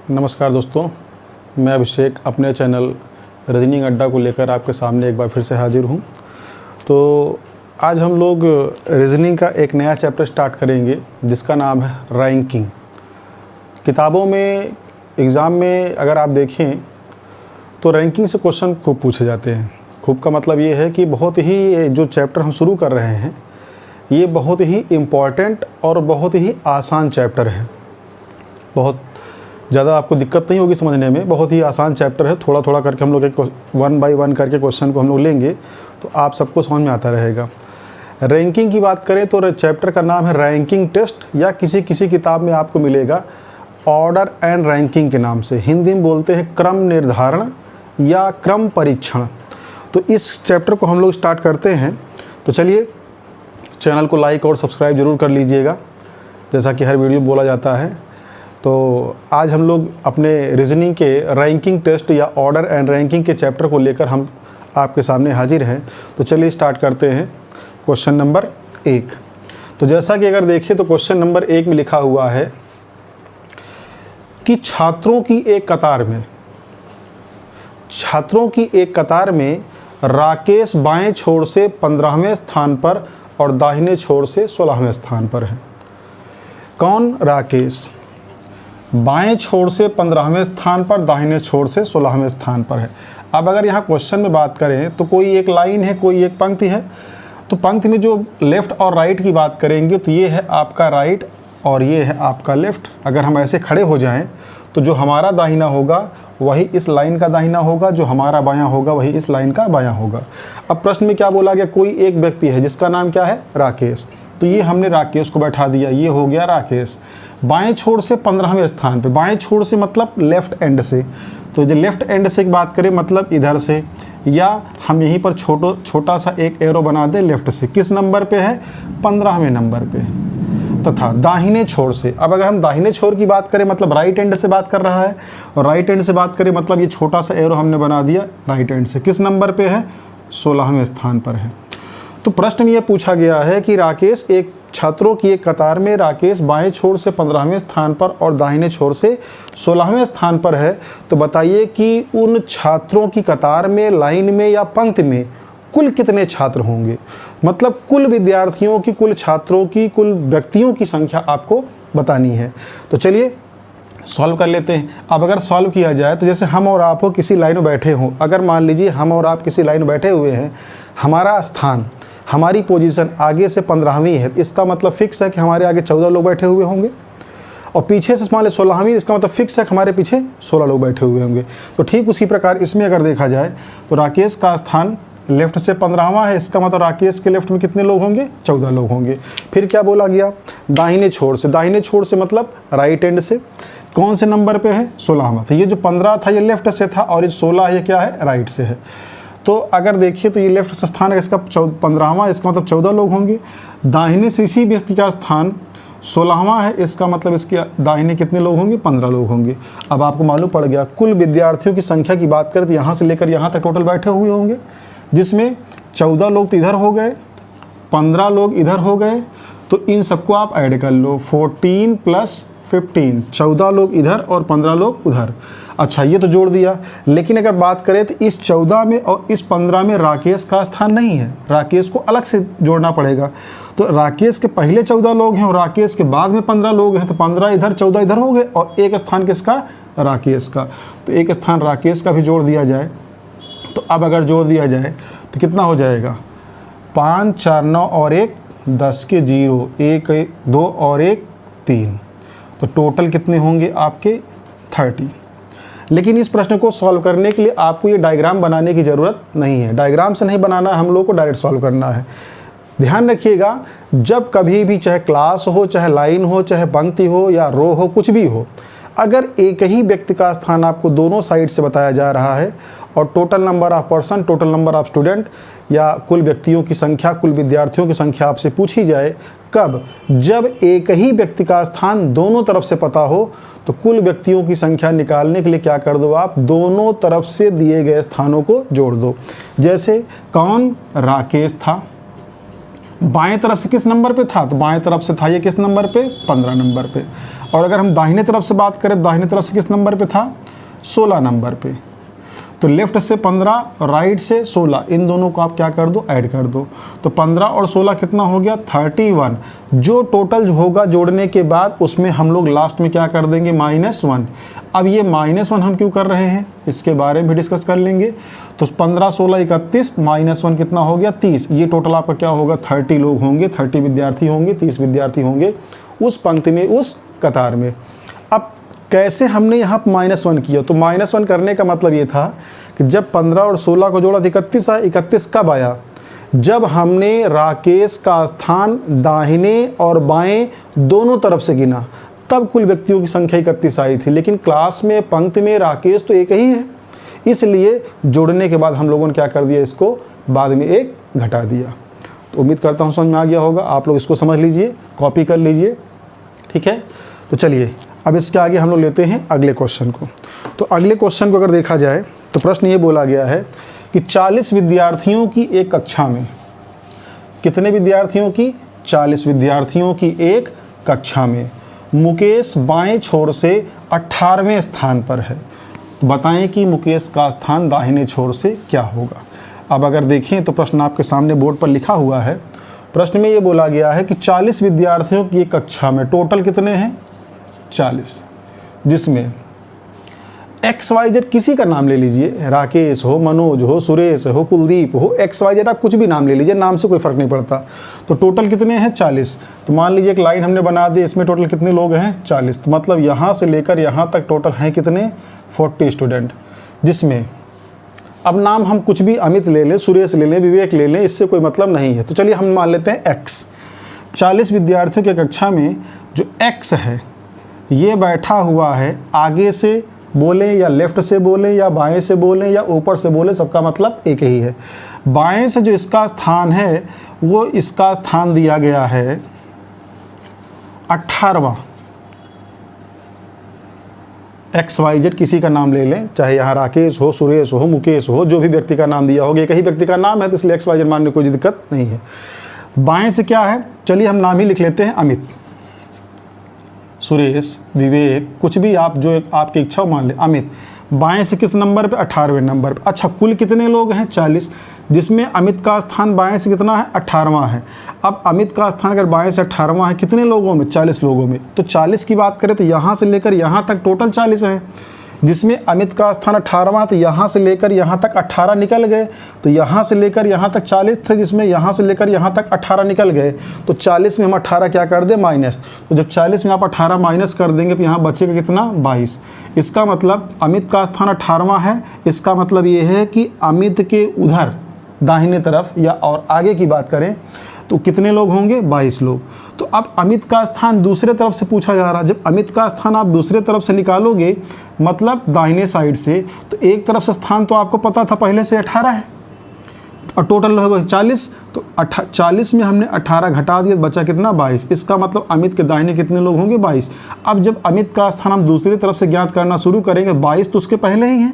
नमस्कार दोस्तों, मैं अभिषेक अपने चैनल रीजनिंग अड्डा को लेकर आपके सामने एक बार फिर से हाजिर हूँ। तो आज हम लोग रीजनिंग का एक नया चैप्टर स्टार्ट करेंगे जिसका नाम है रैंकिंग। किताबों में एग्ज़ाम में अगर आप देखें तो रैंकिंग से क्वेश्चन खूब पूछे जाते हैं। खूब का मतलब ये है कि बहुत ही जो चैप्टर हम शुरू कर रहे हैं ये बहुत ही इम्पॉर्टेंट और बहुत ही आसान चैप्टर है। बहुत ज़्यादा आपको दिक्कत नहीं होगी समझने में, बहुत ही आसान चैप्टर है। थोड़ा थोड़ा करके हम लोग एक 1 बाय 1 करके क्वेश्चन को हम लोग लेंगे तो आप सबको समझ में आता रहेगा। रैंकिंग की बात करें तो चैप्टर का नाम है रैंकिंग टेस्ट, या किसी किताब में आपको मिलेगा ऑर्डर एंड रैंकिंग के नाम से। हिंदी में बोलते हैं क्रम निर्धारण या क्रम परीक्षण। तो इस चैप्टर को हम लोग स्टार्ट करते हैं। तो चलिए, चैनल को लाइक और सब्सक्राइब ज़रूर कर लीजिएगा, जैसा कि हर वीडियो में बोला जाता है। तो आज हम लोग अपने रीजनिंग के रैंकिंग टेस्ट या ऑर्डर एंड रैंकिंग के चैप्टर को लेकर हम आपके सामने हाजिर हैं। तो चलिए स्टार्ट करते हैं। Question number 1। तो जैसा कि अगर देखिए तो क्वेश्चन नंबर 1 में लिखा हुआ है कि छात्रों की एक कतार में राकेश बाएं छोर से 15वें स्थान पर और दाहिने छोर से 16वें स्थान पर है। कौन? राकेश बाएं छोर से 15वें स्थान पर, दाहिने छोर से 16वें स्थान पर है। अब अगर यहाँ क्वेश्चन में बात करें तो कोई एक लाइन है, कोई एक पंक्ति है। तो पंक्ति में जो लेफ़्ट और राइट की बात करेंगे तो ये है आपका राइट और ये है आपका लेफ़्ट। अगर हम ऐसे खड़े हो जाएं तो जो हमारा दाहिना होगा वही इस लाइन का दाहिना होगा, जो हमारा बायां होगा वही इस लाइन का बायां होगा। अब प्रश्न में क्या बोला गया? कोई एक व्यक्ति है जिसका नाम क्या है? राकेश। तो ये हमने राकेश को बैठा दिया, ये हो गया राकेश। बाएं छोर से 15वें स्थान पे, बाएं छोर से मतलब लेफ़्ट एंड से। तो जो लेफ़्ट एंड से की बात करें मतलब इधर से, या हम यहीं पर छोटा सा एक एरो बना दें लेफ़्ट से। किस नंबर पे है? 15वें नंबर पे। तथा दाहिने छोर से, अब अगर हम दाहिने छोर की बात करें मतलब राइट एंड से बात कर रहा है, और राइट एंड से बात करें मतलब ये छोटा सा एरो हमने बना दिया राइट एंड से। किस नंबर पे है? 16वें स्थान पर है। तो प्रश्न में यह पूछा गया है कि राकेश छात्रों की एक कतार में राकेश बाएं छोर से 15वें स्थान पर और दाहिने छोर से 16वें स्थान पर है। तो बताइए कि उन छात्रों की कतार में, लाइन में या पंक्ति में कुल कितने छात्र होंगे। मतलब कुल विद्यार्थियों की, कुल छात्रों की, कुल व्यक्तियों की संख्या आपको बतानी है। तो चलिए सॉल्व कर लेते हैं। अब अगर सॉल्व किया जाए तो जैसे हम और आप हो किसी लाइन में बैठे हों, अगर मान लीजिए हम और आप किसी लाइन में बैठे हुए हैं, हमारा स्थान, हमारी पोजीशन आगे से 15वीं है, इसका मतलब फिक्स है कि हमारे आगे 14 लोग बैठे हुए होंगे, और पीछे से मान लो 16वीं, इसका मतलब फिक्स है कि हमारे पीछे 16 लोग बैठे हुए होंगे। तो ठीक उसी प्रकार इसमें अगर देखा जाए तो राकेश का स्थान लेफ्ट से 15वां है, इसका मतलब राकेश के लेफ्ट में कितने लोग होंगे? 14 लोग होंगे। फिर क्या बोला गया? दाहिने छोर से, दाहिने छोर से मतलब राइट एंड से। कौन से नंबर पे है? 16वां। तो ये जो 15 था ये लेफ्ट से था और ये 16 ये क्या है? राइट से है। तो अगर देखिए तो ये लेफ्ट से स्थान है, इसका 15वां, इसका मतलब 14 लोग होंगे। दाहिने से इसी व्यक्ति का स्थान 16वां है, इसका मतलब इसके दाहिने कितने लोग होंगे? 15 लोग होंगे। अब आपको मालूम पड़ गया कुल विद्यार्थियों की संख्या की बात करें तो यहाँ से लेकर यहाँ तक टोटल बैठे हुए होंगे, जिसमें 14 लोग तो इधर हो गए, 15 लोग इधर हो गए। तो इन सबको आप ऐड कर लो, 14 + 15, 14 लोग इधर और 15 लोग उधर। अच्छा, ये तो जोड़ दिया। लेकिन अगर बात करें तो इस 14 में और इस 15 में राकेश का स्थान नहीं है, राकेश को अलग से जोड़ना पड़ेगा। तो राकेश के पहले 14 लोग हैं और राकेश के बाद में 15 लोग हैं, तो 15 इधर 14 इधर हो गए, और एक स्थान किसका? राकेश का। तो एक स्थान राकेश का भी जोड़ दिया जाए। तो अब अगर जोड़ दिया जाए तो कितना हो जाएगा? 5 4 9 और 1 10 के 0, 1 2 और 1 3। तो टोटल कितने होंगे आपके? 30। लेकिन इस प्रश्न को सॉल्व करने के लिए आपको ये डायग्राम बनाने की ज़रूरत नहीं है। डायग्राम से नहीं बनाना, हम लोग को डायरेक्ट सॉल्व करना है। ध्यान रखिएगा, जब कभी भी चाहे क्लास हो, चाहे लाइन हो, चाहे पंक्ति हो या रो हो, कुछ भी हो, अगर एक ही व्यक्ति का स्थान आपको दोनों साइड से बताया जा रहा है और total number of person, total number of student या कुल व्यक्तियों की संख्या, कुल विद्यार्थियों की संख्या आपसे पूछी जाए, कब? जब एक ही व्यक्ति का स्थान दोनों तरफ से पता हो। तो कुल व्यक्तियों की संख्या निकालने के लिए क्या कर दो आप? दोनों तरफ से दिए गए स्थानों को जोड़ दो। जैसे कौन? राकेश था, बाएं तरफ से किस नंबर पे था, तो बाएं तरफ से था ये किस नंबर पे, 15 नंबर पे। और अगर हम दाहिने तरफ से बात करें, दाहिने तरफ से किस नंबर पे था, 16 नंबर पे। तो लेफ्ट से 15 और राइट से 16, इन दोनों को आप क्या कर दो, ऐड कर दो। तो 15 और 16 कितना हो गया, 31। जो टोटल होगा जोड़ने के बाद उसमें हम लोग लास्ट में क्या कर देंगे, -1। अब ये -1 हम क्यों कर रहे हैं, इसके बारे में भी डिस्कस कर लेंगे। तो 15, 16, 31, -1 कितना हो गया, 30। ये टोटल आपका क्या होगा, 30 लोग होंगे, 30 विद्यार्थी होंगे, 30 विद्यार्थी होंगे उस पंक्ति में, उस कतार में। अब कैसे हमने यहाँ -1 किया, तो -1 करने का मतलब ये था कि जब 15 और 16 को जोड़ा तो 31 आया। 31 कब आया, जब हमने राकेश का स्थान दाहिने और बाएं दोनों तरफ से गिना, तब कुल व्यक्तियों की संख्या 31 आई थी। लेकिन क्लास में पंक्ति में राकेश तो एक ही है, इसलिए जोड़ने के बाद हम लोगों ने क्या कर दिया, इसको बाद में 1 घटा दिया। तो उम्मीद करता हूँ समझ में आ गया होगा। आप लोग इसको समझ लीजिए, कॉपी कर लीजिए, ठीक है। तो चलिए अब इसके आगे हम लोग लेते हैं अगले क्वेश्चन को। तो अगले क्वेश्चन को अगर देखा जाए तो प्रश्न ये बोला गया है कि 40 विद्यार्थियों की एक कक्षा में, कितने विद्यार्थियों की, 40 विद्यार्थियों की एक कक्षा में मुकेश बाएं छोर से 18वें स्थान पर है। तो बताएं कि मुकेश का स्थान दाहिने छोर से क्या होगा। अब अगर देखें तो प्रश्न आपके सामने बोर्ड पर लिखा हुआ है। प्रश्न में ये बोला गया है कि 40 विद्यार्थियों की एक कक्षा में टोटल कितने हैं, 40, जिसमें XYZ किसी का नाम ले लीजिए, राकेश हो, मनोज हो, सुरेश हो, कुलदीप हो, XYZ आप कुछ भी नाम ले लीजिए, नाम से कोई फ़र्क नहीं पड़ता। तो टोटल कितने हैं, 40। तो मान लीजिए एक लाइन हमने बना दी, इसमें टोटल कितने लोग हैं, 40। तो मतलब यहाँ से लेकर यहाँ तक टोटल हैं कितने, 40 स्टूडेंट। जिसमें अब नाम हम कुछ भी, अमित ले लें, सुरेश ले लें, विवेक ले लें, इससे कोई मतलब नहीं है। तो चलिए हम मान लेते हैं X। 40 विद्यार्थियों की कक्षा में जो X है ये बैठा हुआ है, आगे से बोलें या लेफ़्ट से बोलें या बाएं से बोलें या ऊपर से बोलें, सबका मतलब एक ही है। बाएं से जो इसका स्थान है वो इसका स्थान दिया गया है 18वां। XYZ किसी का नाम ले लें, चाहे यहाँ राकेश हो, सुरेश हो, मुकेश हो, जो भी व्यक्ति का नाम दिया होगा, एक ही व्यक्ति का नाम है तो इसलिए XYZ मानने में कोई दिक्कत नहीं है। बाएं से क्या है, चलिए हम नाम ही लिख लेते हैं, अमित, सुरेश, विवेक, कुछ भी आप जो आपकी इच्छा हो मान ले, अमित। बाएं से किस नंबर पे, 18वें नंबर पे। अच्छा, कुल कितने लोग हैं, 40, जिसमें अमित का स्थान बाएं से कितना है, 18वां है। अब अमित का स्थान अगर बाएं से 18वां है, कितने लोगों में, 40 लोगों में। तो 40 की बात करें तो यहाँ से लेकर यहाँ तक टोटल 40 हैं, जिसमें अमित का स्थान 18वां, तो यहाँ से लेकर यहाँ तक 18 निकल गए। तो यहाँ से लेकर यहाँ तक 40 थे, जिसमें यहाँ से लेकर यहाँ तक 18 निकल गए। तो 40 में हम 18 क्या कर दें, माइनस। तो जब 40 में आप 18 माइनस कर देंगे तो यहाँ बचेगा कितना, 22। इसका मतलब अमित का स्थान 18वां है। इसका मतलब ये है कि अमित के उधर दाहिने तरफ या और आगे की बात करें तो कितने लोग होंगे, 22 लोग। तो अब अमित का स्थान दूसरे तरफ से पूछा जा रहा है। जब अमित का स्थान आप दूसरे तरफ से निकालोगे, मतलब दाहिने साइड से, तो एक तरफ से स्थान तो आपको पता था पहले से 18 है और टोटल होगा 40। तो 40 में हमने 18 घटा दिया, बचा कितना, 22। इसका मतलब अमित के दाहिने कितने लोग होंगे, 22। अब जब अमित का स्थान हम दूसरी तरफ से ज्ञात करना शुरू करेंगे, 22 तो उसके पहले ही हैं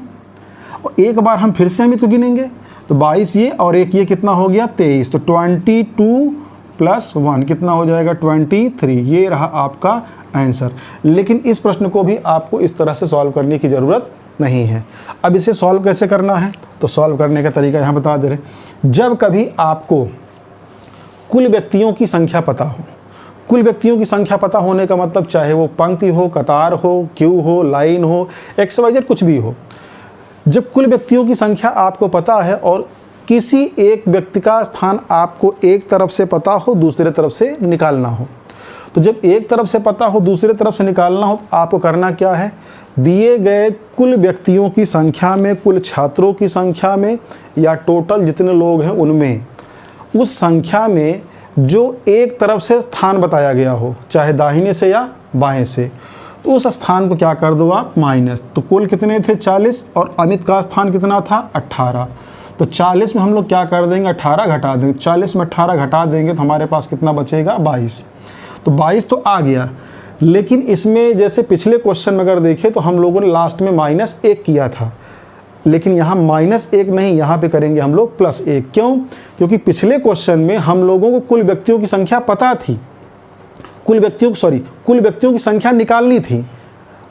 और एक बार हम फिर से अमित को गिनेंगे तो 22 ये और एक ये कितना हो गया, 23। तो 22 + 1 कितना हो जाएगा, 23। ये रहा आपका आंसर। लेकिन इस प्रश्न को भी आपको इस तरह से सॉल्व करने की ज़रूरत नहीं है। अब इसे सॉल्व कैसे करना है, तो सॉल्व करने का तरीका यहाँ बता दे रहे। जब कभी आपको कुल व्यक्तियों की संख्या पता हो, कुल व्यक्तियों की संख्या पता होने का मतलब चाहे वो पंक्ति हो, कतार हो, क्यू हो, लाइन हो, XYZ कुछ भी हो, जब कुल व्यक्तियों की संख्या आपको पता है और किसी एक व्यक्ति का स्थान आपको एक तरफ से पता हो, दूसरे तरफ से निकालना हो, तो जब एक तरफ से पता हो, दूसरे तरफ से निकालना हो, तो आपको करना क्या है, दिए गए कुल व्यक्तियों की संख्या में, कुल छात्रों की संख्या में या टोटल जितने लोग हैं उनमें, उस संख्या में जो एक तरफ से स्थान बताया गया हो, चाहे दाहिने से या बाएं से, तो उस स्थान को क्या कर दो आप, माइनस। तो कुल कितने थे, 40 और अमित का स्थान कितना था, 18। तो 40 में हम लोग क्या कर देंगे, 18 घटा देंगे। 40 में 18 घटा देंगे तो हमारे पास कितना बचेगा, 22। तो 22 तो आ गया। लेकिन इसमें जैसे पिछले क्वेश्चन में अगर देखें तो हम लोगों ने लास्ट में -1 किया था। लेकिन यहाँ -1 नहीं, यहाँ पे करेंगे हम लोग +1। क्यों? क्योंकि पिछले क्वेश्चन में हम लोगों को कुल व्यक्तियों की संख्या पता थी, कुल व्यक्तियों की संख्या निकालनी थी,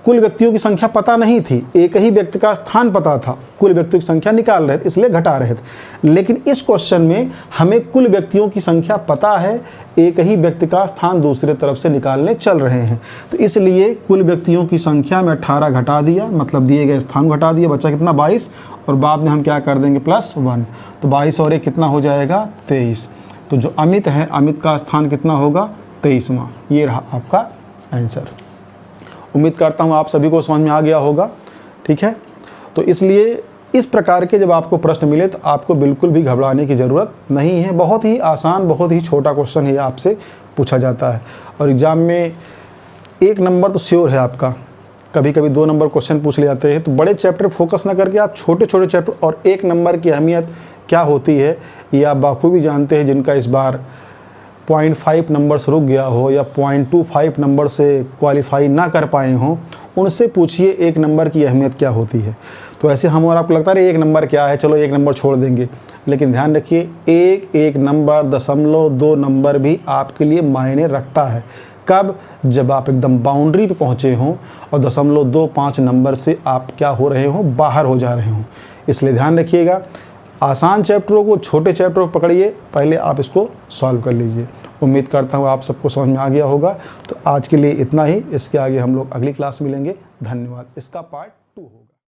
कुल व्यक्तियों की संख्या पता नहीं थी, एक ही व्यक्ति का स्थान पता था, कुल व्यक्तियों की संख्या निकाल रहे थे, इसलिए घटा रहे थे। लेकिन इस क्वेश्चन में हमें कुल व्यक्तियों की संख्या पता है, एक ही व्यक्ति का स्थान दूसरे तरफ से निकालने चल रहे हैं, तो इसलिए कुल व्यक्तियों की संख्या में 18 घटा दिया, मतलब दिए गए स्थान घटा दिया, बचा कितना 22, और बाद में हम क्या कर देंगे +1, तो 22 और 1 कितना हो जाएगा 23। तो जो अमित है, अमित का स्थान कितना होगा 23वां। ये रहा आपका आंसर। उम्मीद करता हूँ आप सभी को समझ में आ गया होगा। ठीक है, तो इसलिए इस प्रकार के जब आपको प्रश्न मिले तो आपको बिल्कुल भी घबराने की ज़रूरत नहीं है। बहुत ही आसान, बहुत ही छोटा क्वेश्चन है, आपसे पूछा जाता है और एग्ज़ाम में 1 नंबर तो श्योर है आपका। कभी कभी 2 नंबर क्वेश्चन पूछ ले जाते हैं, तो बड़े चैप्टर फोकस ना करके आप छोटे छोटे चैप्टर, और 1 नंबर की अहमियत क्या होती है ये आप बाखूबी जानते हैं। जिनका इस बार 0.5 नंबर से रुक गया हो या 0.25 नंबर से क्वालिफाई ना कर पाए हों, उनसे पूछिए 1 नंबर की अहमियत क्या होती है। तो ऐसे हम और आपको लगता है 1 नंबर क्या है, चलो 1 नंबर छोड़ देंगे, लेकिन ध्यान रखिए 1 नंबर, 0.2 नंबर भी आपके लिए मायने रखता है। कब? जब आप एकदम बाउंड्री पे पहुँचे हों और 0.25 नंबर से आप क्या हो रहे हों, बाहर हो जा रहे हों। इसलिए ध्यान रखिएगा, आसान चैप्टरों को, छोटे चैप्टरों को पकड़िए, पहले आप इसको सॉल्व कर लीजिए। उम्मीद करता हूँ आप सबको समझ में आ गया होगा। तो आज के लिए इतना ही, इसके आगे हम लोग अगली क्लास मिलेंगे। धन्यवाद। इसका पार्ट